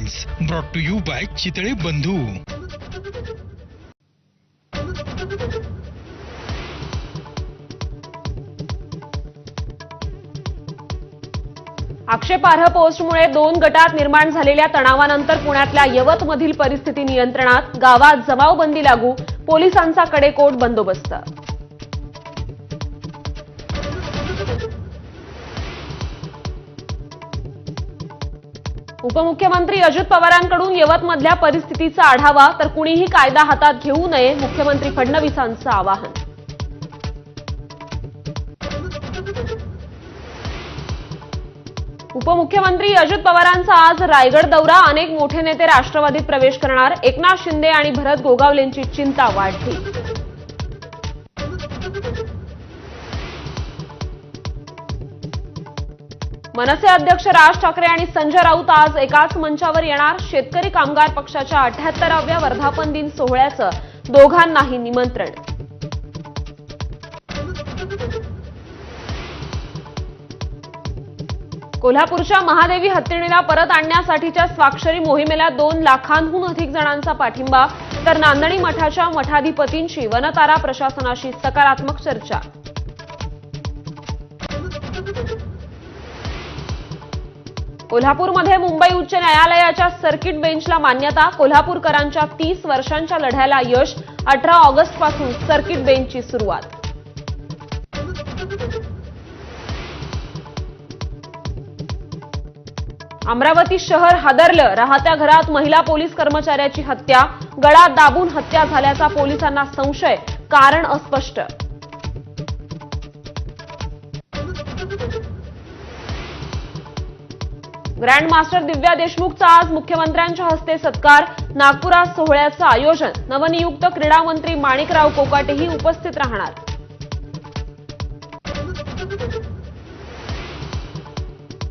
Times brought to you by Chitale Bandhu. आक्षेपार्ह पोस्टमुळे 2 गटात निर्माण झालेल्या तणावानंतर पुण्यातल्या यवतमधील परिस्थिती नियंत्रणात, गावात जमावबंदी लागू, पोलिसांचा कडेकोट बंदोबस्त। उपमुख्यमंत्री अजित पवारांकडून यवतमधल्या परिस्थितीचा आढावा, तर कुणीही कायदा हातात घेऊ नये, मुख्यमंत्री फडणवीसांचं आवाहन। उपमुख्यमंत्री अजित पवारांचा आज रायगड दौरा, अनेक मोठे नेते राष्ट्रवादीत प्रवेश करणार, एकनाथ शिंदे आणि भरत गोगावलेंची चिंता वाढली। मनसे अध्यक्ष राज ठाकरे आणि संजय राऊत आज एकाच मंचावर येणार, शेतकरी कामगार पक्षाच्या 78व्या वर्धापन दिन सोहळ्याचं दोघांनाही निमंत्रण। कोल्हापूरच्या महादेवी हत्तीणीला परत आणण्यासाठीच्या स्वाक्षरी मोहिमेला 2 लाखांहून अधिक जणांचा पाठिंबा, तर नांदणी मठाच्या मठाधिपतींची वनतारा प्रशासनाशी सकारात्मक चर्चा। कोल्हापूरमध्ये मुंबई उच्च न्यायालयाच्या सर्किट बेंचला मान्यता, कोल्हापूरकरांच्या 30 वर्षांच्या लढ्याला यश, 18 ऑगस्टपासून सर्किट बेंचची सुरुवात। अमरावती शहर हादरलं, राहत्या घरात महिला पोलीस कर्मचाऱ्याची हत्या, गळा दाबून हत्या झाल्याचा पोलिसांना संशय, कारण अस्पष्ट। ग्रँड मास्टर दिव्या देशमुखचा आज मुख्यमंत्र्यांच्या हस्ते सत्कार, नागपुरात सोहळ्याचं आयोजन, नवनियुक्त क्रीडा मंत्री माणिकराव कोकाटेही उपस्थित राहणार।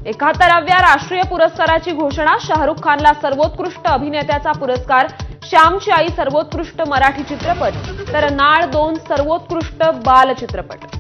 71व्या राष्ट्रीय पुरस्काराची घोषणा, शाहरुख खानला सर्वोत्कृष्ट अभिनेत्याचा पुरस्कार, श्यामची आई सर्वोत्कृष्ट मराठी चित्रपट, तर नाळ 2 सर्वोत्कृष्ट बाल चित्रपट।